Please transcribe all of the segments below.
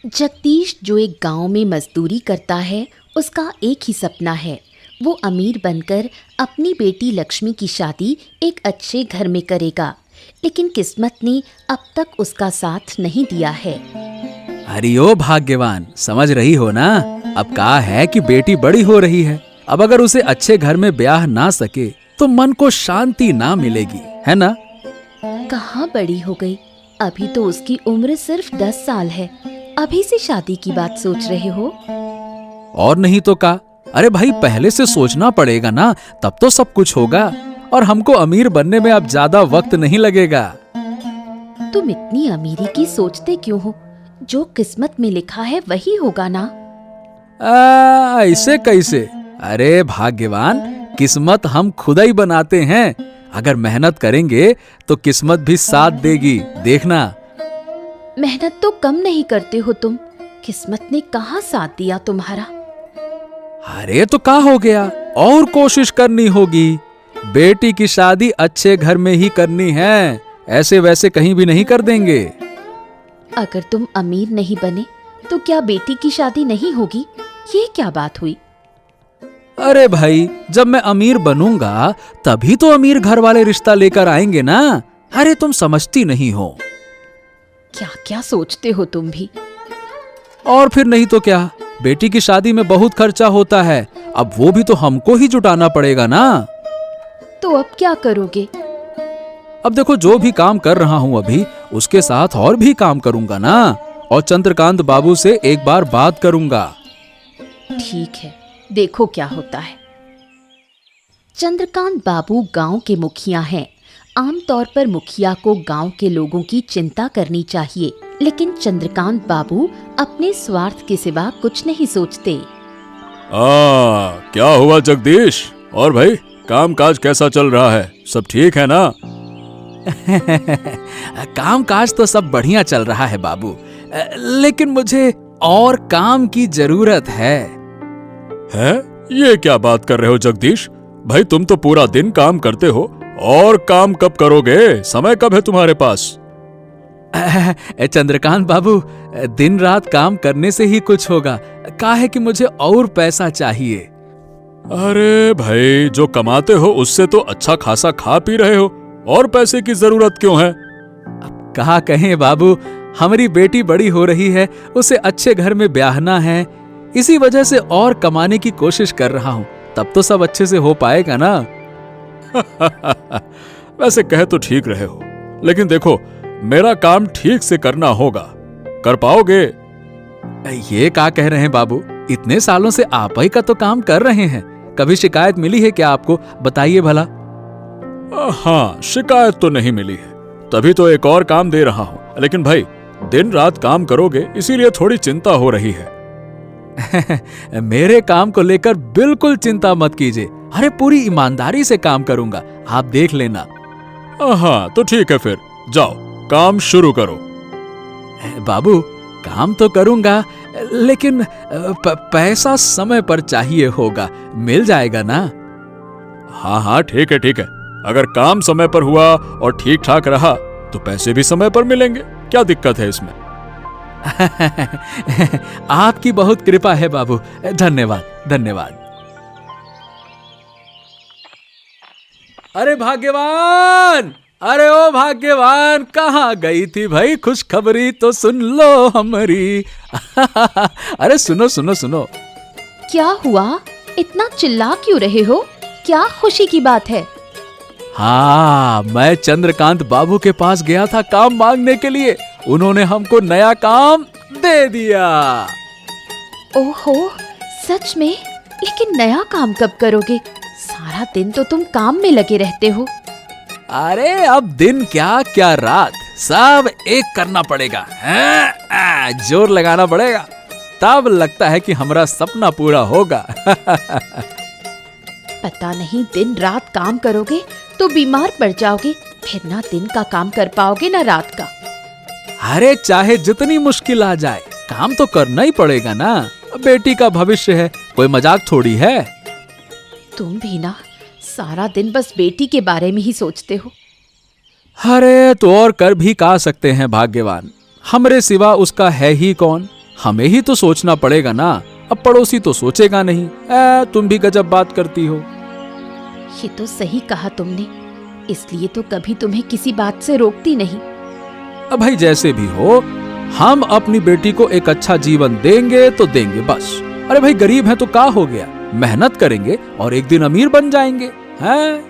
जगदीश जो एक गांव में मजदूरी करता है, उसका एक ही सपना है। वो अमीर बनकर अपनी बेटी लक्ष्मी की शादी एक अच्छे घर में करेगा, लेकिन किस्मत ने अब तक उसका साथ नहीं दिया है। अरे ओ भाग्यवान, समझ रही हो ना, अब कहा है कि बेटी बड़ी हो रही है। अब अगर उसे अच्छे घर में ब्याह ना सके तो मन को शांति ना मिलेगी, है ना? कहाँ बड़ी हो गई, अभी तो उसकी उम्र सिर्फ 10 साल है। अभी से शादी की बात सोच रहे हो? और नहीं तो का। अरे भाई, पहले से सोचना पड़ेगा ना, तब तो सब कुछ होगा। और हमको अमीर बनने में अब ज्यादा वक्त नहीं लगेगा। तुम इतनी अमीरी की सोचते क्यों हो? जो किस्मत में लिखा है वही होगा ना। ऐसे कैसे? अरे भाग्यवान, किस्मत हम खुद ही बनाते हैं। अगर मेहनत करेंगे तो किस्मत भी साथ देगी, देखना। मेहनत तो कम नहीं करते हो तुम। किस्मत ने कहाँ साथ दिया तुम्हारा? अरे तो क्या हो गया, और कोशिश करनी होगी। बेटी की शादी अच्छे घर में ही करनी है, ऐसे वैसे कहीं भी नहीं कर देंगे। अगर तुम अमीर नहीं बने तो क्या बेटी की शादी नहीं होगी? ये क्या बात हुई? अरे भाई, जब मैं अमीर बनूंगा तभी तो अमीर घर वाले रिश्ता लेकर आएंगे ना। अरे तुम समझती नहीं हो। क्या क्या सोचते हो तुम भी। और फिर नहीं तो क्या, बेटी की शादी में बहुत खर्चा होता है। अब वो भी तो हमको ही जुटाना पड़ेगा ना। तो अब क्या करोगे? अब देखो, जो भी काम कर रहा हूँ अभी, उसके साथ और भी काम करूंगा ना। और चंद्रकांत बाबू से एक बार बात करूंगा। ठीक है, देखो क्या होता है। चंद्रकांत बाबू गांव के मुखिया हैं। आमतौर पर मुखिया को गांव के लोगों की चिंता करनी चाहिए, लेकिन चंद्रकांत बाबू अपने स्वार्थ के सिवा कुछ नहीं सोचते। क्या हुआ जगदीश? और भाई, काम काज कैसा चल रहा है? सब ठीक है ना? काम काज तो सब बढ़िया चल रहा है बाबू, लेकिन मुझे और काम की जरूरत है। ये क्या बात कर रहे हो जगदीश? भाई, तुम तो पूरा दिन काम करते हो, और काम कब करोगे? समय कब है तुम्हारे पास? चंद्रकांत बाबू, दिन रात काम करने से ही कुछ होगा। क्या है कि मुझे और पैसा चाहिए। अरे भाई, जो कमाते हो उससे तो अच्छा खासा खा पी रहे हो, और पैसे की जरूरत क्यों है? अब कहा कहें बाबू, हमारी बेटी बड़ी हो रही है, उसे अच्छे घर में ब्याहना है। इसी वजह से और कमाने की कोशिश कर रहा हूँ, तब तो सब अच्छे से हो पाएगा ना। वैसे कहे तो ठीक रहे हो, लेकिन देखो, मेरा काम ठीक से करना होगा। कर पाओगे? ये क्या कह रहे हैं बाबू, इतने सालों से आप ही का तो काम कर रहे हैं। कभी शिकायत मिली है क्या आपको? बताइए भला। हाँ, शिकायत तो नहीं मिली है, तभी तो एक और काम दे रहा हूँ। लेकिन भाई, दिन रात काम करोगे, इसीलिए थोड़ी चिंता हो रही है। मेरे काम को लेकर बिल्कुल चिंता मत कीजिए। अरे पूरी ईमानदारी से काम करूंगा, आप देख लेना। हाँ तो ठीक है, फिर जाओ काम शुरू करो। बाबू, काम तो करूंगा, लेकिन पैसा समय पर चाहिए होगा। मिल जाएगा ना? हाँ हाँ, ठीक है ठीक है। अगर काम समय पर हुआ और ठीक ठाक रहा तो पैसे भी समय पर मिलेंगे। क्या दिक्कत है इसमें? आपकी बहुत कृपा है बाबू, धन्यवाद धन्यवाद। अरे भाग्यवान, अरे ओ भाग्यवान, कहाँ गई थी भाई? खुशखबरी तो सुन लो हमारी। अरे सुनो सुनो सुनो। क्या हुआ? इतना चिल्ला क्यों रहे हो? क्या खुशी की बात है? हाँ, मैं चंद्रकांत बाबू के पास गया था काम मांगने के लिए। उन्होंने हमको नया काम दे दिया। ओहो, सच में? लेकिन नया काम कब करोगे? सारा दिन तो तुम काम में लगे रहते हो। अरे अब दिन क्या क्या रात, सब एक करना पड़ेगा। जोर लगाना पड़ेगा, तब लगता है कि हमारा सपना पूरा होगा। पता नहीं, दिन रात काम करोगे तो बीमार पड़ जाओगे। फिर ना दिन का काम कर पाओगे ना रात का। अरे चाहे जितनी मुश्किल आ जाए, काम तो करना ही पड़ेगा ना। बेटी का भविष्य है, कोई मजाक थोड़ी है। तुम भी ना सारा दिन बस बेटी के बारे में ही सोचते हो। अरे तो और कर भी का सकते हैं भाग्यवान, हमरे सिवा उसका है ही कौन। हमें ही तो सोचना पड़ेगा ना, अब पड़ोसी तो सोचेगा नहीं। तुम भी गजब बात करती हो। ये तो सही कहा तुमने, इसलिए तो कभी तुम्हें किसी बात से रोकती नहीं। अब भाई जैसे भी हो, हम अपनी बेटी को एक अच्छा जीवन देंगे तो देंगे बस। अरे भाई गरीब हैं तो क्या हो गया, मेहनत करेंगे और एक दिन अमीर बन जाएंगे। हैं?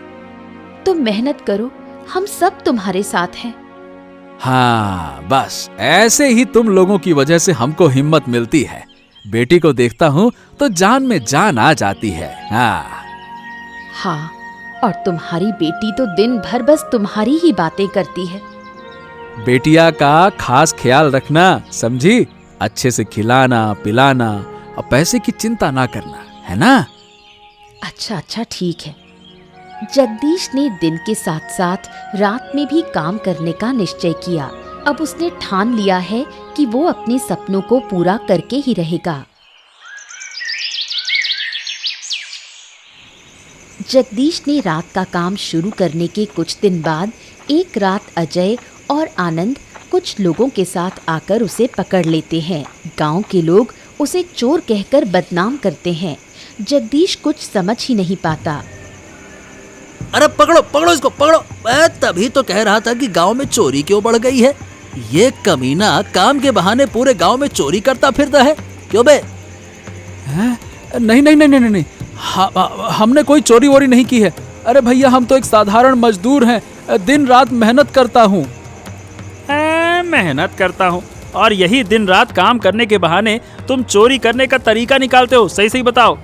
तुम मेहनत करो, हम सब तुम्हारे साथ हैं। हाँ बस ऐसे ही तुम लोगों की वजह से हमको हिम्मत मिलती है। बेटी को देखता हूँ तो जान में जान आ जाती है। हाँ, और तुम्हारी बेटी तो दिन भर बस तुम्हारी ही बातें करती है। बेटिया का खास ख्याल रखना, समझी? अच्छे से खिलाना पिलाना और पैसे की चिंता ना करना, है ना? अच्छा अच्छा ठीक है। जगदीश ने दिन के साथ साथ रात में भी काम करने का निश्चय किया। अब उसने ठान लिया है कि वो अपने सपनों को पूरा करके ही रहेगा। जगदीश ने रात का काम शुरू करने के कुछ दिन बाद एक रात अजय और आनंद कुछ लोगों के साथ आकर उसे पकड़ लेते हैं। गांव के लोग उसे चोर कहकर बदनाम करते हैं। जगदीश कुछ समझ ही नहीं पाता। अरे पकड़ो पकड़ो इसको पकड़ो। मैं तभी तो कह रहा था कि गांव में चोरी क्यों बढ़ गई है। ये कमीना काम के बहाने पूरे गांव में चोरी करता फिरता है। क्यों बे? नहीं नहीं नहीं नहीं नहीं, हमने कोई चोरी वोरी नहीं की है। अरे भैया हम तो एक साधारण मजदूर हैं, दिन रात मेहनत करता हूँ। मेहनत करता हूँ और यही दिन रात काम करने के बहाने तुम चोरी करने का तरीका निकालते हो। सही सही बताओ।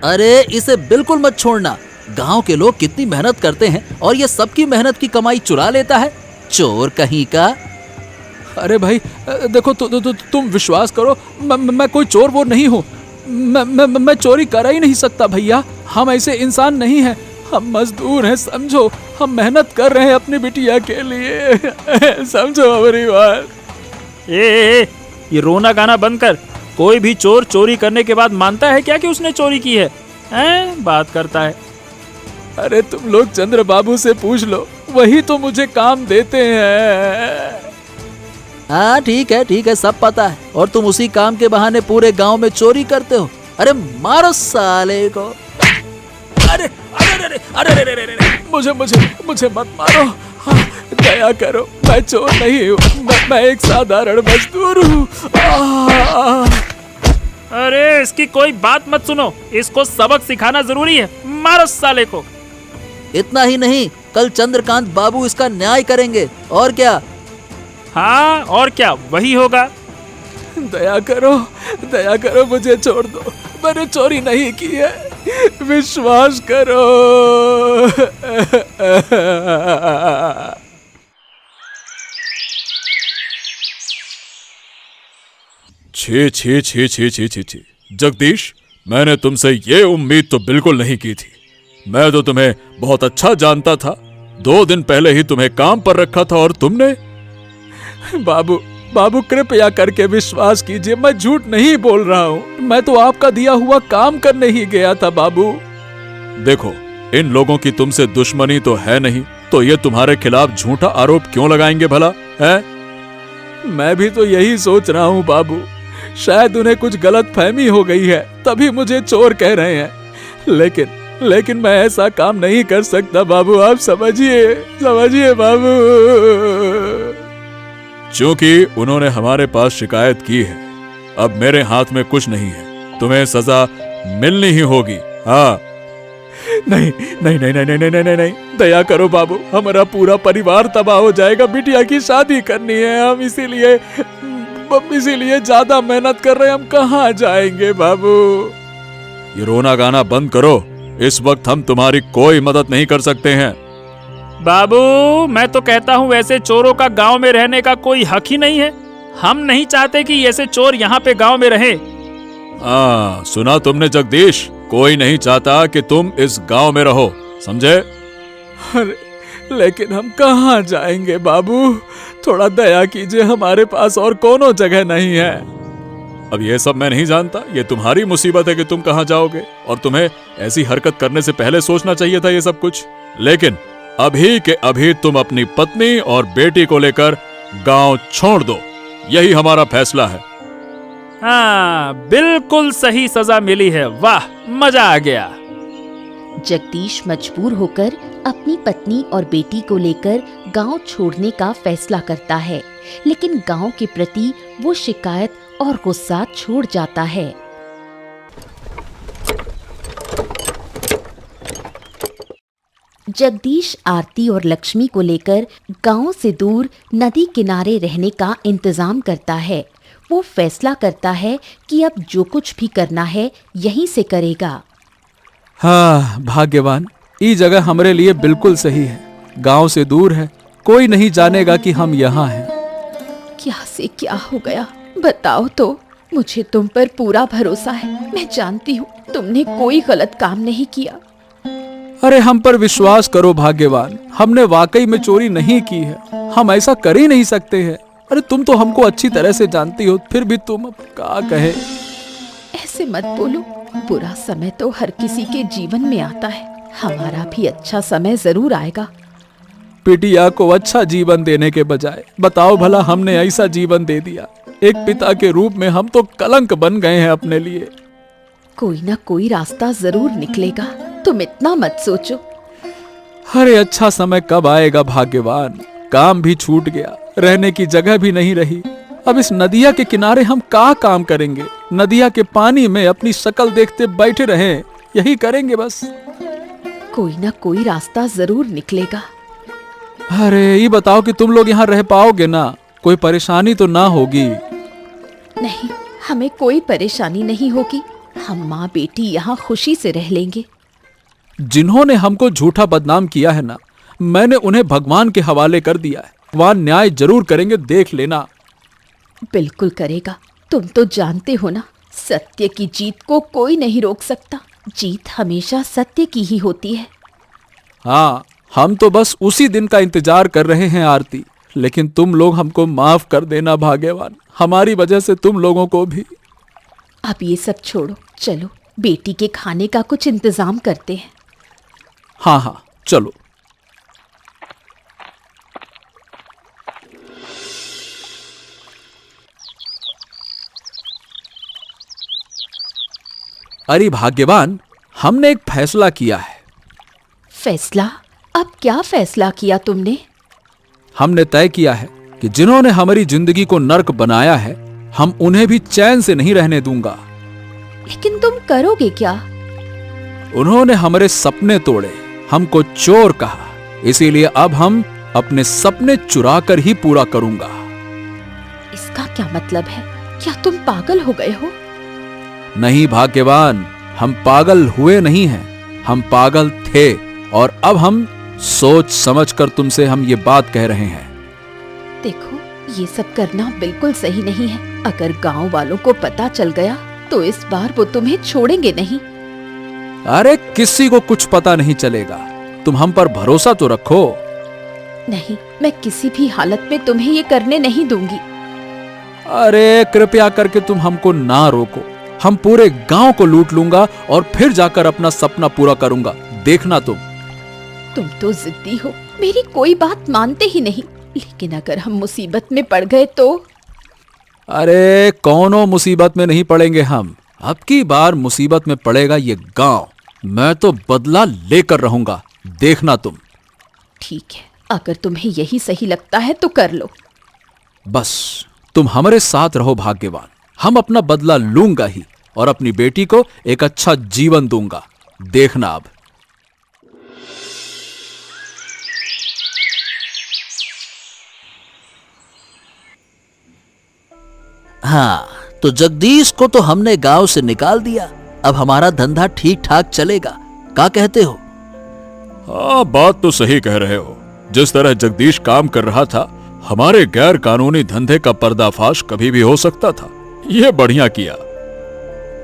अरे इसे बिल्कुल मत छोड़ना। गांव के लोग कितनी मेहनत करते हैं और ये सबकी मेहनत की कमाई चुरा लेता है, चोर कहीं का। अरे भाई देखो तुम विश्वास करो, मैं कोई चोर वो नहीं हूँ। मैं चोरी कर ही नहीं सकता भैया, हम ऐसे इंसान नहीं हैं। हम मजदूर हैं, समझो। हम मेहनत कर रहे हैं अपनी बिटिया के लिए, समझो हमारी बात। ये रोना गाना बंद कर। कोई भी चोर चोरी करने के बाद मानता है क्या कि उसने चोरी की है? बात करता है। अरे तुम लोग चंद्र बाबू से पूछ लो, वही तो मुझे काम देते हैं। हाँ ठीक है सब पता है। और तुम उसी काम के बहाने पूरे गांव में चोरी करते हो। अरे मारो साले को। अरे अरे अरे अरे अरे अरे अरे मुझे मत मारो। हाँ, दया करो, मैं चोर नहीं हूँ, मैं एक साधारण मजदूर हूँ। अरे इसकी कोई बात मत सुनो, इसको सबक सिखाना जरूरी है। मारो साले को। इतना ही नहीं, कल चंद्रकांत बाबू इसका न्याय करेंगे। और क्या? हाँ और क्या, वही होगा। दया करो मुझे छोड़ दो, मैंने चोरी नहीं की है, विश्वास करो। छी छी छी छी छी छी छी। जगदीश, मैंने तुमसे ये उम्मीद तो बिल्कुल नहीं की थी। मैं तो तुम्हें बहुत अच्छा जानता था। 2 दिन पहले ही तुम्हें काम पर रखा था और तुमने। बाबू कृपया करके विश्वास कीजिए, मैं झूठ नहीं बोल रहा हूँ। मैं तो आपका दिया हुआ काम करने ही गया था बाबू। देखो, इन लोगों की तुमसे दुश्मनी तो है नहीं, तो ये तुम्हारे खिलाफ झूठा आरोप क्यों लगाएंगे भला? है? मैं भी तो यही सोच रहा हूँ बाबू, शायद उन्हें कुछ गलत फहमी हो गई है, तभी मुझे चोर कह रहे हैं। लेकिन मैं ऐसा काम नहीं कर सकता बाबू, आप समझिए बाबू। क्योंकि उन्होंने हमारे पास शिकायत की है, अब मेरे हाथ में कुछ नहीं है, तुम्हें सजा मिलनी ही होगी। हाँ। नहीं, दया करो बाबू, हमारा पूरा परिवार तबाह हो जाएगा। बिटिया की शादी करनी है, हम इसीलिए ज्यादा मेहनत कर रहे हैं। हम कहाँ जाएंगे बाबू? ये रोना गाना बंद करो। इस वक्त हम तुम्हारी कोई मदद नहीं कर सकते हैं। बाबू, मैं तो कहता हूँ वैसे चोरों का गांव में रहने का कोई हक ही नहीं है। हम नहीं चाहते कि ऐसे चोर यहाँ पे गांव में रहे। हाँ, सुना तुमने जगदीश, कोई नहीं चाहता कि तुम इस गांव में रहो, समझे? अरे लेकिन हम कहाँ जाएंगे बाबू? थोड़ा दया कीजिए, हमारे पास और कोनो जगह नहीं है। अब ये सब मैं नहीं जानता, ये तुम्हारी मुसीबत है कि तुम कहाँ जाओगे, और तुम्हें ऐसी हरकत करने से पहले सोचना चाहिए था ये सब कुछ। लेकिन अभी के अभी तुम अपनी पत्नी और बेटी को लेकर गांव छोड़ दो, यही हमारा फैसला है। हाँ, बिल्कुल सही सजा मिली है। वाह, मजा आ गया। जगदीश मजबूर होकर अपनी पत्नी और बेटी को लेकर गांव छोड़ने का फैसला करता है, लेकिन गांव के प्रति वो शिकायत और गुस्सा छोड़ जाता है। जगदीश आरती और लक्ष्मी को लेकर गांव से दूर नदी किनारे रहने का इंतजाम करता है। वो फैसला करता है कि अब जो कुछ भी करना है यहीं से करेगा। हाँ भाग्यवान, ये जगह हमरे लिए बिल्कुल सही है। गांव से दूर है, कोई नहीं जानेगा कि हम यहाँ हैं। क्या से क्या हो गया बताओ तो। मुझे तुम पर पूरा भरोसा है। मैं जानती हूँ तुमने कोई गलत काम नहीं किया। अरे हम पर विश्वास करो भाग्यवान, हमने वाकई में चोरी नहीं की है। हम ऐसा कर ही नहीं सकते हैं। अरे तुम तो हमको अच्छी तरह से जानती हो, फिर भी तुम अब क्या कहे। ऐसे मत बोलो। बुरा समय तो हर किसी के जीवन में आता है। हमारा भी अच्छा समय जरूर आएगा। बिटिया को अच्छा जीवन देने के बजाय बताओ भला हमने ऐसा जीवन दे दिया। एक पिता के रूप में हम तो कलंक बन गए हैं अपने लिए। कोई ना कोई रास्ता जरूर निकलेगा, तुम इतना मत सोचो। अरे अच्छा समय कब आएगा भाग्यवान। काम भी छूट गया, रहने की जगह भी नहीं रही। अब इस नदिया के किनारे हम क्या काम करेंगे। नदिया के पानी में अपनी शक्ल देखते बैठे रहें, यही करेंगे बस। कोई ना कोई रास्ता जरूर निकलेगा। अरे ये बताओ कि तुम लोग यहाँ रह पाओगे ना? कोई परेशानी तो ना होगी? नहीं, हमें कोई परेशानी नहीं होगी। हम माँ बेटी यहाँ खुशी से रह लेंगे। जिन्होंने हमको झूठा बदनाम किया है ना, मैंने उन्हें भगवान के हवाले कर दिया है। भगवान न्याय जरूर करेंगे, देख लेना। बिल्कुल करेगा। तुम तो जानते हो ना, सत्य की जीत को कोई नहीं रोक सकता। जीत हमेशा सत्य की ही होती है। हाँ, हम तो बस उसी दिन का इंतजार कर रहे हैं आरती। लेकिन तुम लोग हमको माफ कर देना भाग्यवान। हमारी वजह से तुम लोगों को भी। अब ये सब छोड़ो, चलो बेटी के खाने का कुछ इंतजाम करते हैं। हाँ हाँ चलो। अरे भाग्यवान, हमने एक फैसला किया है। फैसला? अब क्या फैसला किया तुमने? हमने तय किया है कि जिन्होंने हमारी जिंदगी को नर्क बनाया है, हम उन्हें भी चैन से नहीं रहने दूंगा। लेकिन तुम करोगे क्या? उन्होंने हमारे सपने तोड़े, हमको चोर कहा, इसीलिए अब हम अपने सपने चुरा कर ही पूरा करूंगा। इसका क्या मतलब है? क्या तुम पागल हो गए हो? नहीं भाग्यवान, हम पागल हुए नहीं हैं, हम पागल थे और अब हम सोच समझकर तुमसे हम ये बात कह रहे हैं। देखो, ये सब करना बिल्कुल सही नहीं है। अगर गांव वालों को पता चल गया तो इस बार वो तुम्हें छोड़ेंगे नहीं। अरे किसी को कुछ पता नहीं चलेगा, तुम हम पर भरोसा तो रखो। नहीं, मैं किसी भी हालत में तुम्हें ये करने नहीं दूंगी। अरे कृपया करके तुम हमको ना रोको। हम पूरे गांव को लूट लूंगा और फिर जाकर अपना सपना पूरा करूंगा, देखना तुम तो जिद्दी हो, मेरी कोई बात मानते ही नहीं। लेकिन अगर हम मुसीबत में पड़ गए तो? अरे कौनो मुसीबत में नहीं पड़ेंगे हम। अब की बार मुसीबत में पड़ेगा ये गांव। मैं तो बदला लेकर रहूंगा, देखना तुम। ठीक है, अगर तुम्हें यही सही लगता है तो कर लो। बस तुम हमारे साथ रहो भाग्यवान। हम अपना बदला लूंगा ही और अपनी बेटी को एक अच्छा जीवन दूंगा, देखना अब। हाँ, तो जगदीश को तो हमने गांव से निकाल दिया। अब हमारा धंधा ठीक ठाक चलेगा, क्या कहते हो? हाँ, बात तो सही कह रहे हो। जिस तरह जगदीश काम कर रहा था, हमारे गैर कानूनी धंधे का पर्दाफाश कभी भी हो सकता था। ये बढ़िया किया।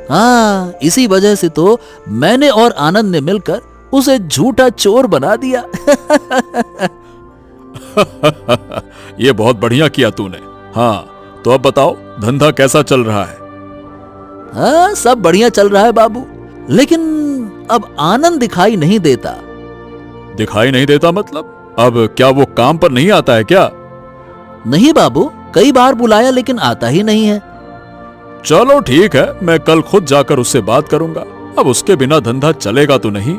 हाँ, इसी वजह से तो मैंने और आनंद ने मिलकर उसे झूठा चोर बना दिया। ये बहुत बढ़िया किया तूने। हाँ, तो अब बताओ धंधा कैसा चल रहा है? हाँ, सब बढ़िया चल रहा है बाबू, लेकिन अब आनंद दिखाई नहीं देता। दिखाई नहीं देता मतलब? अब क्या वो काम पर नहीं आता है क्या? नहीं बाबू, कई बार बुलाया लेकिन आता ही नहीं है। चलो ठीक है, मैं कल खुद जाकर उससे बात करूंगा। अब उसके बिना धंधा चलेगा तो नहीं।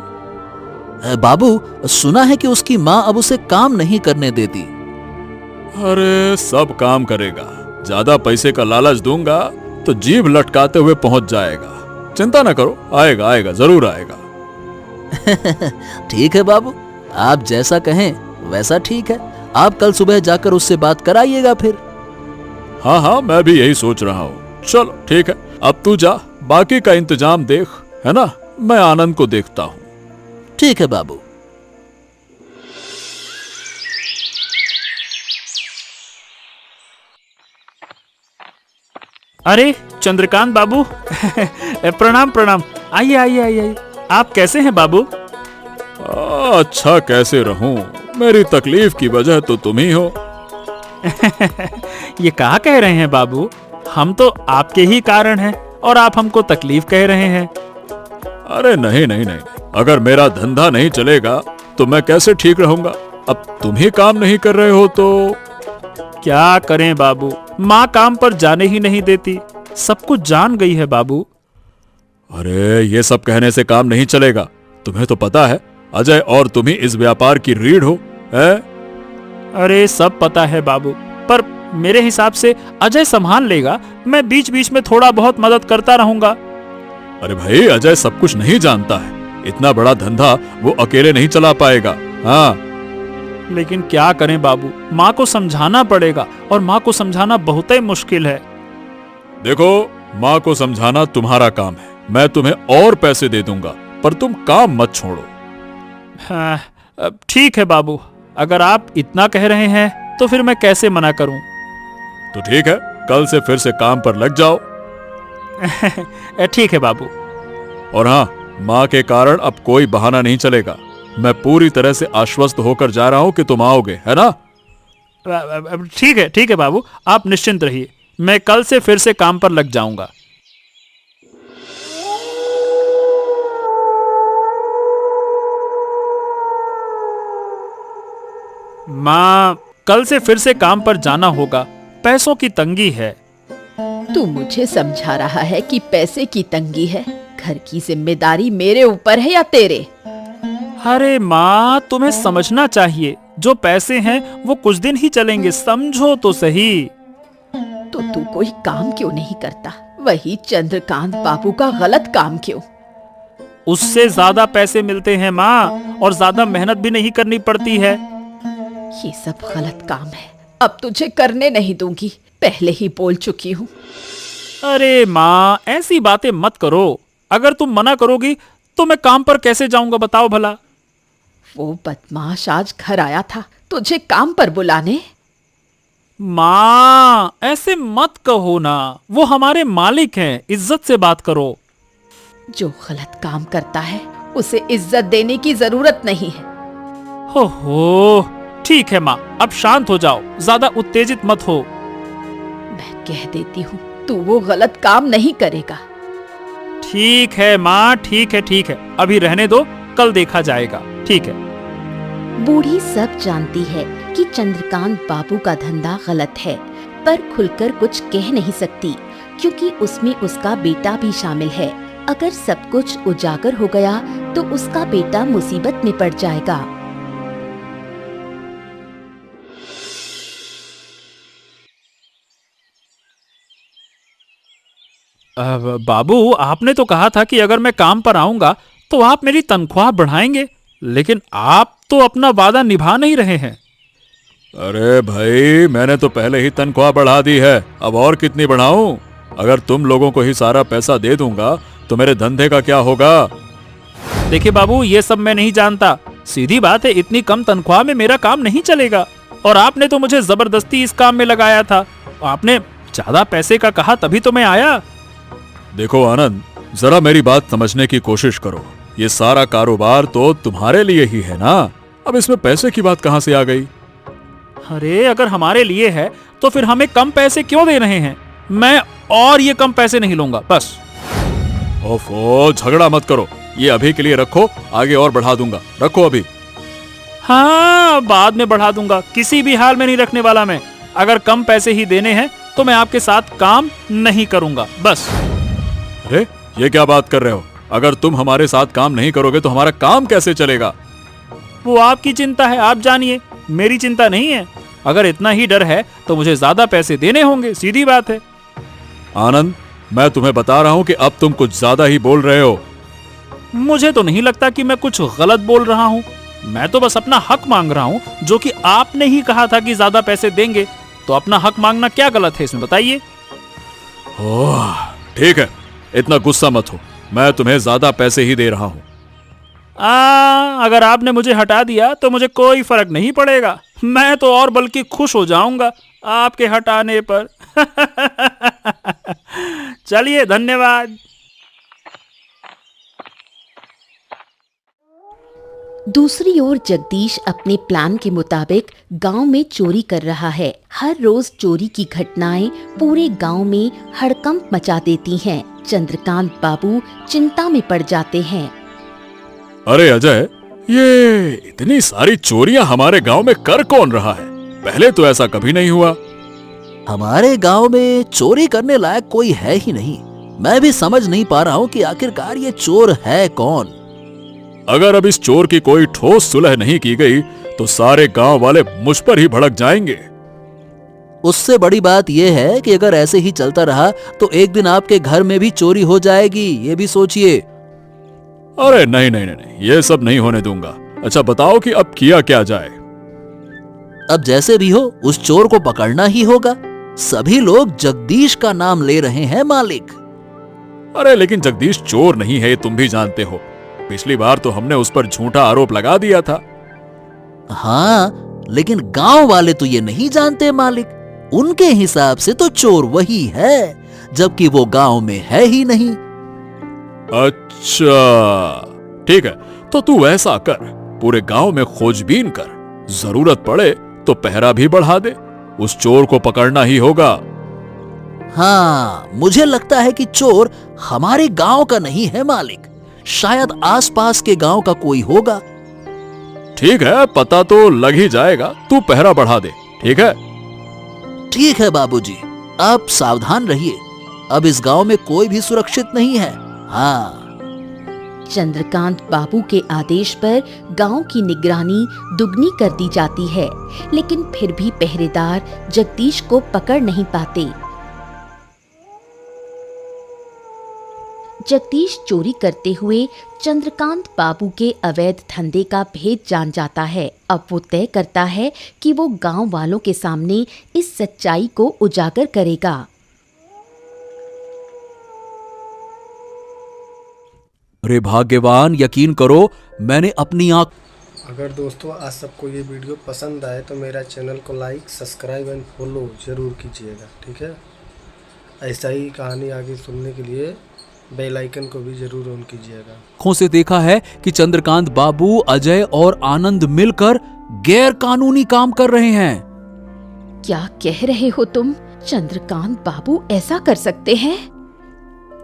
बाबू, सुना है कि उसकी माँ अब उसे काम नहीं करने देती। अरे सब काम करेगा, ज्यादा पैसे का लालच दूंगा तो जीभ लटकाते हुए पहुंच जाएगा। चिंता ना करो, आएगा आएगा, जरूर आएगा। ठीक है बाबू, आप जैसा कहें वैसा ठीक है। आप कल सुबह जाकर उससे बात कराइएगा फिर। हाँ हाँ, मैं भी यही सोच रहा हूँ। चलो ठीक है, अब तू जा, बाकी का इंतजाम देख, है ना? मैं आनंद को देखता हूँ। ठीक है बाबू। अरे चंद्रकांत बाबू प्रणाम प्रणाम। आइए आइए आइए आइए। आप कैसे हैं बाबू? अच्छा कैसे रहूं, मेरी तकलीफ की वजह तो तुम ही हो। ये कहा कह रहे हैं बाबू? हम तो आपके ही कारण हैं और आप हमको तकलीफ कह रहे हैं। अरे नहीं नहीं नहीं, अगर मेरा धंधा नहीं चलेगा तो मैं कैसे ठीक रहूंगा? अब तुम ही काम नहीं कर रहे हो तो क्या करें बाबू, माँ काम पर जाने ही नहीं देती, सब कुछ जान गई है बाबू। अरे ये सब कहने से काम नहीं चलेगा। तुम्हें तो पता है अजय और तुम ही इस व्यापार की रीढ़ हो, है? अरे सब पता है बाबू, पर मेरे हिसाब से अजय संभाल लेगा, मैं बीच बीच में थोड़ा बहुत मदद करता रहूंगा। अरे भाई, अजय सब कुछ नहीं जानता है, इतना बड़ा धंधा वो अकेले नहीं चला पाएगा। हाँ, लेकिन क्या करें बाबू, माँ को समझाना पड़ेगा और माँ को समझाना बहुत ही मुश्किल है। देखो, माँ को समझाना तुम्हारा काम है, मैं तुम्हें और पैसे दे दूंगा, पर तुम काम मत छोड़ो। हाँ, अब ठीक है बाबू, अगर आप इतना कह रहे हैं तो फिर मैं कैसे मना करूं। तो ठीक है, कल से फिर से काम पर लग जाओ। ठीक है बाबू। और हाँ, माँ के कारण अब कोई बहाना नहीं चलेगा। मैं पूरी तरह से आश्वस्त होकर जा रहा हूं कि तुम आओगे, है ना? ठीक है बाबू, आप निश्चिंत रहिए, मैं कल से फिर से काम पर लग जाऊंगा। माँ, कल से फिर से काम पर जाना होगा, पैसों की तंगी है। तू मुझे समझा रहा है कि पैसे की तंगी है? घर की जिम्मेदारी मेरे ऊपर है या तेरे? अरे माँ, तुम्हें समझना चाहिए, जो पैसे हैं वो कुछ दिन ही चलेंगे, समझो तो सही। तो तू कोई काम क्यों नहीं करता? वही चंद्रकांत बाबू का गलत काम क्यों? उससे ज्यादा पैसे मिलते हैं माँ, और ज्यादा मेहनत भी नहीं करनी पड़ती है। ये सब गलत काम है, अब तुझे करने नहीं दूंगी, पहले ही बोल चुकी हूँ। अरे माँ, ऐसी बातें मत करो, अगर तुम मना करोगी तो मैं काम पर कैसे जाऊंगा बताओ भला। वो बदमाश आज घर आया था तुझे काम पर बुलाने। माँ, ऐसे मत कहो ना, वो हमारे मालिक हैं, इज्जत से बात करो। जो गलत काम करता है उसे इज्जत देने की जरूरत नहीं है। हो, ठीक है माँ, अब शांत हो जाओ, ज्यादा उत्तेजित मत हो। मैं कह देती हूँ, तू वो गलत काम नहीं करेगा। ठीक है माँ, ठीक है, अभी रहने दो, कल देखा जाएगा, ठीक है। बूढ़ी सब जानती है कि चंद्रकांत बाबू का धंधा गलत है, पर खुलकर कुछ कह नहीं सकती, क्योंकि उसमें उसका बेटा भी शामिल है। अगर सब कुछ उजागर हो गया तो उसका बेटा मुसीबत में पड़ जाएगा। बाबू, आपने तो कहा था कि अगर मैं काम पर आऊंगा तो आप मेरी तनख्वाह बढ़ाएंगे, लेकिन आप तो अपना वादा निभा नहीं रहे हैं। अरे भाई, मैंने तो पहले ही तनख्वाह बढ़ा दी है, अब और कितनी बढ़ाऊं? अगर तुम लोगों को ही सारा पैसा दे दूंगा तो मेरे धंधे का क्या होगा? देखिए बाबू, ये सब मैं नहीं जानता, सीधी बात है, इतनी कम तनख्वाह में मेरा काम नहीं चलेगा, और आपने तो मुझे जबरदस्ती इस काम में लगाया था। आपने ज्यादा पैसे का कहा तभी तो मैं आया। देखो आनंद, जरा मेरी बात समझने की कोशिश करो, ये सारा कारोबार तो तुम्हारे लिए ही है ना, अब इसमें पैसे की बात कहां से आ गई? अरे अगर हमारे लिए है तो फिर हमें कम पैसे क्यों दे रहे हैं? मैं और ये कम पैसे नहीं लूंगा, बस। ओफो, झगड़ा मत करो, ये अभी के लिए रखो, आगे और बढ़ा दूंगा, रखो अभी। हाँ, बाद में बढ़ा दूंगा, किसी भी हाल में नहीं रखने वाला मैं। अगर कम पैसे ही देने हैं तो मैं आपके साथ काम नहीं करूंगा, बस। अरे ये क्या बात कर रहे हो? अगर तुम हमारे साथ काम नहीं करोगे तो हमारा काम कैसे चलेगा? वो आपकी चिंता है, आप जानिए, मेरी चिंता नहीं है। अगर इतना ही डर है तो मुझे ज्यादा पैसे देने होंगे, सीधी बात है। आनंद, मैं तुम्हें बता रहा हूं कि अब तुम कुछ ज्यादा ही बोल रहे हो। मुझे तो नहीं लगता कि मैं कुछ गलत बोल रहा हूँ। मैं तो बस अपना हक मांग रहा हूँ, जो कि आपने ही कहा था कि ज्यादा पैसे देंगे। तो अपना हक मांगना क्या गलत है इसमें, बताइए। ओह, ठीक है, इतना गुस्सा मत हो, मैं तुम्हें ज्यादा पैसे ही दे रहा हूं। अगर आपने मुझे हटा दिया तो मुझे कोई फर्क नहीं पड़ेगा। मैं तो और बल्कि खुश हो जाऊंगा आपके हटाने पर। चलिए, धन्यवाद। दूसरी ओर जगदीश अपने प्लान के मुताबिक गांव में चोरी कर रहा है। हर रोज चोरी की घटनाएं पूरे गांव में हड़कंप मचा देती हैं। चंद्रकांत बाबू चिंता में पड़ जाते हैं। अरे अजय, ये इतनी सारी चोरियां हमारे गांव में कर कौन रहा है? पहले तो ऐसा कभी नहीं हुआ। हमारे गांव में चोरी करने लायक कोई है ही नहीं। मैं भी समझ नहीं पा रहा हूँ कि आखिरकार ये चोर है कौन। अगर अब इस चोर की कोई ठोस सुलह नहीं की गई तो सारे गांव वाले मुझ पर ही भड़क जाएंगे। उससे बड़ी बात यह है कि अगर ऐसे ही चलता रहा तो एक दिन आपके घर में भी चोरी हो जाएगी, ये भी सोचिए। अरे नहीं नहीं नहीं, ये सब नहीं होने दूंगा। अच्छा बताओ कि अब किया क्या जाए? अब जैसे भी हो उस चोर को पकड़ना ही होगा। सभी लोग जगदीश का नाम ले रहे हैं मालिक। अरे लेकिन जगदीश चोर नहीं है, ये तुम भी जानते हो। पिछली बार तो हमने उस पर झूठा आरोप लगा दिया था। हाँ, लेकिन गांव वाले तो ये नहीं जानते मालिक। उनके हिसाब से तो चोर वही है, जबकि वो गांव में है ही नहीं। अच्छा ठीक है, तो तू ऐसा कर, पूरे गांव में खोजबीन कर, जरूरत पड़े तो पहरा भी बढ़ा दे। उस चोर को पकड़ना ही होगा। हाँ, मुझे लगता है कि चोर हमारे गांव का नहीं है मालिक, शायद आसपास के गांव का कोई होगा। ठीक है, पता तो लग ही जाएगा, तू पहरा बढ़ा दे। ठीक है? ठीक है बाबूजी, आप सावधान रहिए। अब इस गांव में कोई भी सुरक्षित नहीं है। हाँ। चंद्रकांत बाबू के आदेश पर गांव की निगरानी दुगनी कर दी जाती है, लेकिन फिर भी पहरेदार जगदीश को पकड़ नहीं पाते। जगदीश चोरी करते हुए चंद्रकांत बाबू के अवैध धंधे का भेद जान जाता है। अब वो तय करता है कि वो गांव वालों के सामने इस सच्चाई को उजागर करेगा। अरे भाग्यवान, यकीन करो, मैंने अपनी आंख। अगर दोस्तों आज सबको ये वीडियो पसंद आए तो मेरा चैनल को लाइक, सब्सक्राइब एंड फॉलो ज़रूर कीजिएगा। ठीक है? ऐसा ही कहानी आगे सुनने के लिए बेल आइकन को भी जरूर ऑन कीजिएगा। आंखों से देखा है कि चंद्रकांत बाबू, अजय और आनंद मिलकर गैर कानूनी काम कर रहे हैं। क्या कह रहे हो तुम? चंद्रकांत बाबू ऐसा कर सकते हैं?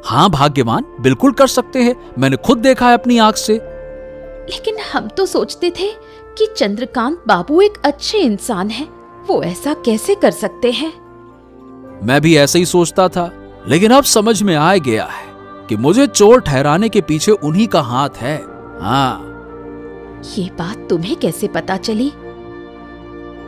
हाँ भाग्यवान, बिल्कुल कर सकते हैं, मैंने खुद देखा है अपनी आंख से। लेकिन हम तो सोचते थे कि चंद्रकांत बाबू एक अच्छे इंसान हैं। वो ऐसा कैसे कर सकते हैं? मैं भी ऐसे ही सोचता था, लेकिन अब समझ में आ गया है कि मुझे चोर ठहराने के पीछे उन्हीं का हाथ है। हाँ। ये बात तुम्हें कैसे पता चली?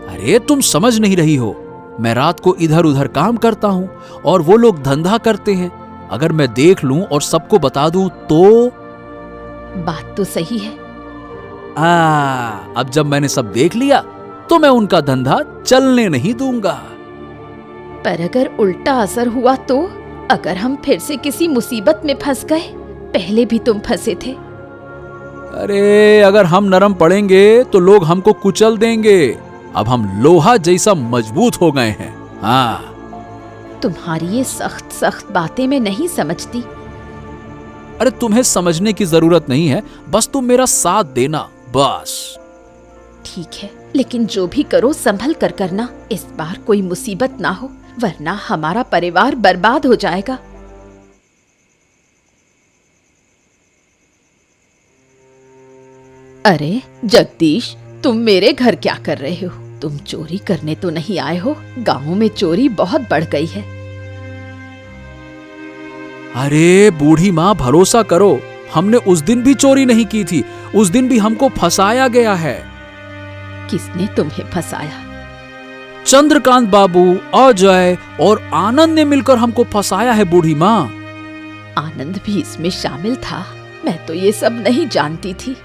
अरे तुम समझ नहीं रही हो, मैं रात को इधर उधर काम करता हूँ और वो लोग धंधा करते हैं। अगर मैं देख लूं और सबको बता दूं तो? बात तो सही है। अब जब मैंने सब देख लिया तो मैं उनका धंधा चलने नहीं दूंगा। पर अगर उल्टा असर हुआ तो? अगर हम फिर से किसी मुसीबत में फंस गए? पहले भी तुम फंसे थे। अरे अगर हम नरम पड़ेंगे तो लोग हमको कुचल देंगे। अब हम लोहा जैसा मजबूत हो गए हैं। हाँ। तुम्हारी ये सख्त सख्त बातें मैं नहीं समझती। अरे तुम्हें समझने की जरूरत नहीं है, बस तुम मेरा साथ देना, बस। ठीक है, लेकिन जो भी करो संभल कर करना। इस बार कोई मुसीबत ना हो, वरना हमारा परिवार बर्बाद हो जाएगा। अरे जगदीश, तुम मेरे घर क्या कर रहे हो? तुम चोरी करने तो नहीं आए हो? गांव में चोरी बहुत बढ़ गई है। अरे बूढ़ी माँ, भरोसा करो, हमने उस दिन भी चोरी नहीं की थी। उस दिन भी हमको फंसाया गया है। किसने तुम्हें फंसाया? चंद्रकांत बाबू, अजय और आनंद ने मिलकर हमको फंसाया है बूढ़ी माँ। आनंद भी इसमें शामिल था? मैं तो ये सब नहीं जानती थी।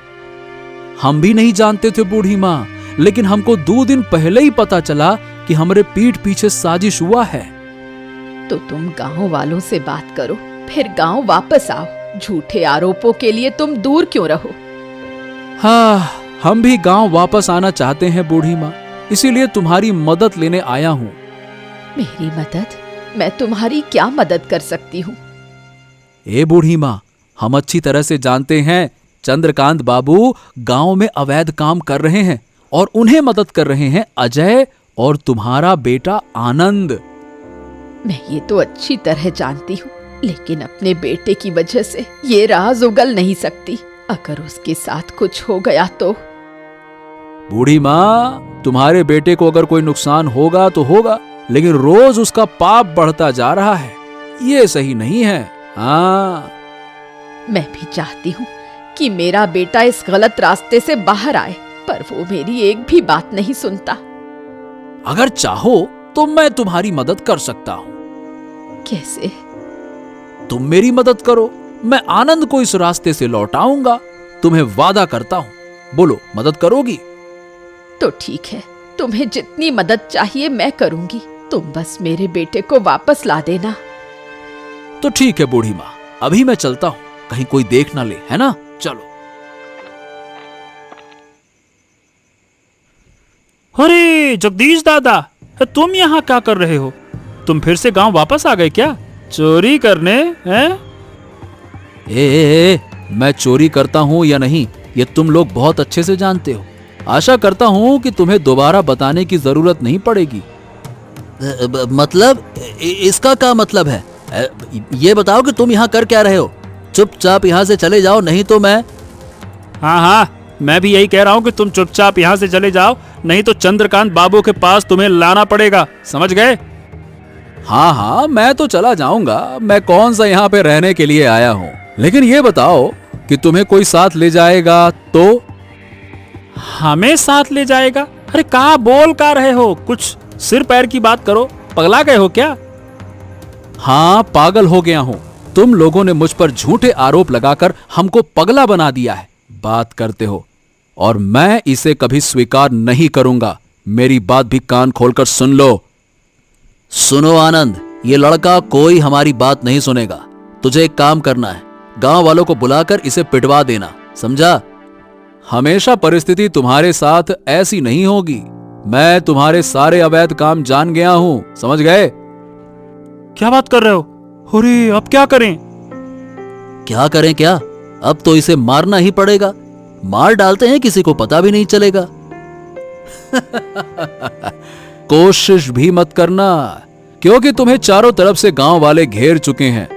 हम भी नहीं जानते थे बूढ़ी माँ, लेकिन हमको 2 दिन पहले ही पता चला कि हमारे पीठ पीछे साजिश हुआ है। तो तुम गांव वालों से बात करो, फिर गांव वापस आओ। झूठे आरोपों के लिए तुम दूर क्यों रहो? हाँ, हम भी गांव वापस आना चाहते हैं बूढ़ी माँ, इसीलिए तुम्हारी मदद लेने आया हूँ। मेरी मदद? मैं तुम्हारी क्या मदद कर सकती हूँ? ए बूढ़ी माँ, हम अच्छी तरह से जानते हैं चंद्रकांत बाबू गांव में अवैध काम कर रहे हैं और उन्हें मदद कर रहे हैं अजय और तुम्हारा बेटा आनंद। मैं ये तो अच्छी तरह जानती हूँ, लेकिन अपने बेटे की वजह से ये राज उगल नहीं सकती। अगर उसके साथ कुछ हो गया तो? बूढ़ी माँ, तुम्हारे बेटे को अगर कोई नुकसान होगा तो होगा, लेकिन रोज उसका पाप बढ़ता जा रहा है। ये सही नहीं है। हाँ, मैं भी चाहती हूँ कि मेरा बेटा इस गलत रास्ते से बाहर आए, पर वो मेरी एक भी बात नहीं सुनता। अगर चाहो तो मैं तुम्हारी मदद कर सकता हूँ। कैसे? तुम मेरी मदद करो, मैं आनंद को इस रास्ते से लौटाऊंगा। तुम्हें वादा करता हूँ। बोलो, मदद करोगी? तो ठीक है, तुम्हें जितनी मदद चाहिए मैं करूंगी। तुम बस मेरे बेटे को वापस ला देना। तो ठीक है बूढ़ी माँ, अभी मैं चलता हूँ, कहीं कोई देख ना ले, है ना? चलो। अरे जगदीश दादा, तुम यहाँ क्या कर रहे हो? तुम फिर से गांव वापस आ गए क्या, चोरी करने? हैं? मैं चोरी करता हूँ या नहीं, ये तुम लोग बहुत अच्छे से जानते हो। आशा करता हूँ कि तुम्हें दोबारा बताने की जरूरत नहीं पड़ेगी। मतलब इसका क्या मतलब है? ये बताओ कि तुम यहाँ कर क्या रहे हो? चुपचाप यहाँ से चले जाओ, नहीं तो मैं... हाँ हाँ, मैं भी यही कह रहा हूँ कि तुम चुपचाप यहाँ से चले जाओ, नहीं तो चंद्रकांत बाबू के पास तुम्हें लाना पड़ेगा। समझ गए? हाँ हाँ, मैं तो चला जाऊंगा। मैं कौन सा यहाँ पे रहने के लिए आया हूँ। लेकिन ये बताओ कि तुम्हें कोई साथ ले जाएगा तो? हमें साथ ले जाएगा? अरे कहाँ बोल का रहे हो? कुछ सिर पैर की बात करो। पगला गए हो क्या? हाँ, पागल हो गया हूँ। तुम लोगों ने मुझ पर झूठे आरोप लगाकर हमको पगला बना दिया है। बात करते हो और मैं इसे कभी स्वीकार नहीं करूंगा। मेरी बात भी कान खोलकर सुन लो। सुनो आनंद, ये लड़का कोई हमारी बात नहीं सुनेगा। तुझे एक काम करना है, गांव वालों को बुलाकर इसे पिटवा देना, समझा? हमेशा परिस्थिति तुम्हारे साथ ऐसी नहीं होगी। मैं तुम्हारे सारे अवैध काम जान गया हूं, समझ गए? क्या बात कर रहे हो? अरे अब क्या करें? क्या करें क्या? अब तो इसे मारना ही पड़ेगा। मार डालते हैं, किसी को पता भी नहीं चलेगा। कोशिश भी मत करना, क्योंकि तुम्हें चारों तरफ से गांव वाले घेर चुके हैं।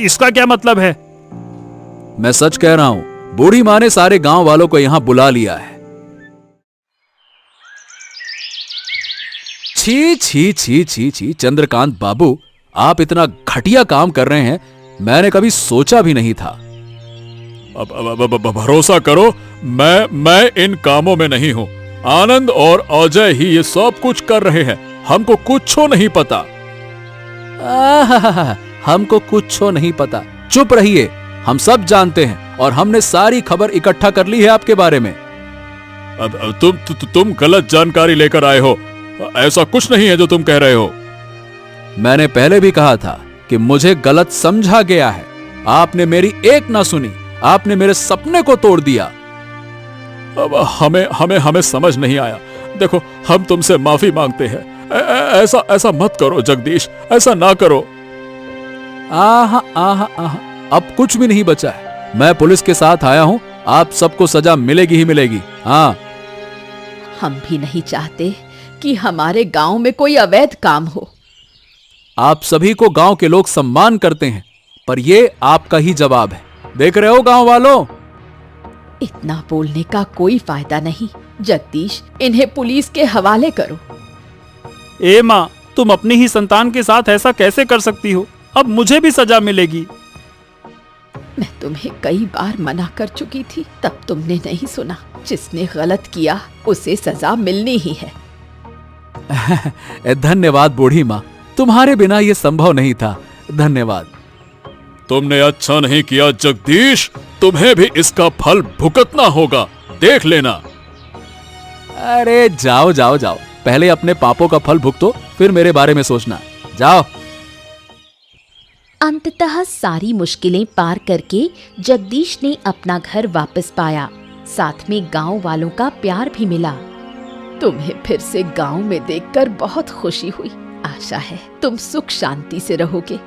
इसका क्या मतलब है? मैं सच कह रहा हूं, बूढ़ी माँ ने सारे गांव वालों को यहां बुला लिया है। छी छी छी छी छी, चंद्रकांत बाबू, आप इतना घटिया काम कर रहे हैं, मैंने कभी सोचा भी नहीं था। भरोसा करो, मैं इन कामों में नहीं हूँ। आनंद और अजय ही ये सब कुछ कर रहे हैं। हमको कुछ नहीं पता। हमको कुछ नहीं पता। चुप रहिए, हम सब जानते हैं और हमने सारी खबर इकट्ठा कर ली है आपके बारे में। अब तुम गलत जानकारी लेकर आए हो। ऐसा कुछ नहीं है जो तुम कह रहे हो। मैंने पहले भी कहा था कि मुझे गलत समझा गया है। आपने मेरी एक ना सुनी, आपने मेरे सपने को तोड़ दिया। अब हमें समझ नहीं आया। देखो, हम तुमसे माफी मांगते हैं। ऐसा मत करो जगदीश, ऐसा ना करो। आहा आहा आहा, अब कुछ भी नहीं बचा है। मैं पुलिस के साथ आया हूं, आप सबको सजा मिलेगी ही मिलेगी। हाँ, हम भी नहीं चाहते कि हमारे गांव में कोई अवैध काम हो। आप सभी को गांव के लोग सम्मान करते हैं, पर ये आपका ही जवाब है। देख रहे हो गांव वालों, इतना बोलने का कोई फायदा नहीं। जगदीश, इन्हें पुलिस के हवाले करो। ए माँ, तुम अपनी ही संतान के साथ ऐसा कैसे कर सकती हो? अब मुझे भी सजा मिलेगी। मैं तुम्हें कई बार मना कर चुकी थी, तब तुमने नहीं सुना। जिसने गलत किया उसे सजा मिलनी ही है। धन्यवाद बूढ़ी माँ, तुम्हारे बिना ये संभव नहीं था। धन्यवाद। तुमने अच्छा नहीं किया जगदीश, तुम्हें भी इसका फल भुगतना होगा, देख लेना। अरे जाओ जाओ जाओ, पहले अपने पापों का फल भुगतो, फिर मेरे बारे में सोचना। जाओ। अंततः सारी मुश्किलें पार करके जगदीश ने अपना घर वापस पाया। साथ में गांव वालों का प्यार भी मिला। तुम्हें फिर से गांव में देखकर बहुत खुशी हुई। आशा है तुम सुख शांति से रहोगे।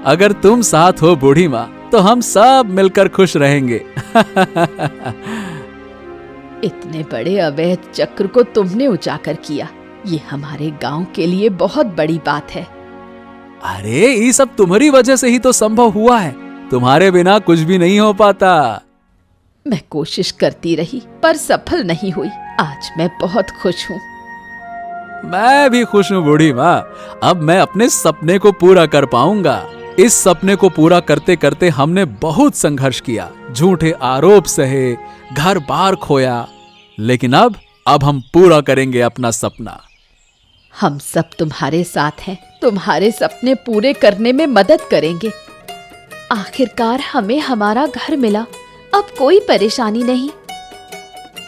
अगर तुम साथ हो बूढ़ी माँ, तो हम सब मिलकर खुश रहेंगे। इतने बड़े अवैध चक्र को तुमने उजागर किया, ये हमारे गांव के लिए बहुत बड़ी बात है। अरे ये सब तुम्हारी वजह से ही तो संभव हुआ है, तुम्हारे बिना कुछ भी नहीं हो पाता। मैं कोशिश करती रही पर सफल नहीं हुई। आज मैं बहुत खुश हूँ। मैं भी खुश हूँ बूढ़ी माँ। अब मैं अपने सपने को पूरा कर पाऊंगा। इस सपने को पूरा करते करते हमने बहुत संघर्ष किया, झूठे आरोप सहे, घर बार खोया, लेकिन अब हम पूरा करेंगे अपना सपना। हम सब तुम्हारे साथ हैं, तुम्हारे सपने पूरे करने में मदद करेंगे। आखिरकार हमें हमारा घर मिला, अब कोई परेशानी नहीं।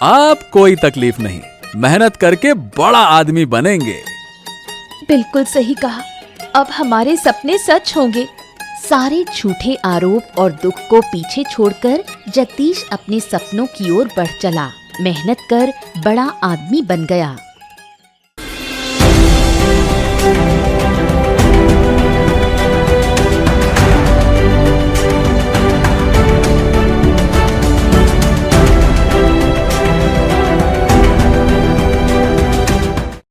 अब कोई तकलीफ नहीं, मेहनत करके बड़ा आदमी बनेंगे। बिल्कुल सही कहा, अब हमारे सपने सच होंगे। सारे झूठे आरोप और दुख को पीछे छोड़कर जगदीश अपने सपनों की ओर बढ़ चला। मेहनत कर बड़ा आदमी बन गया।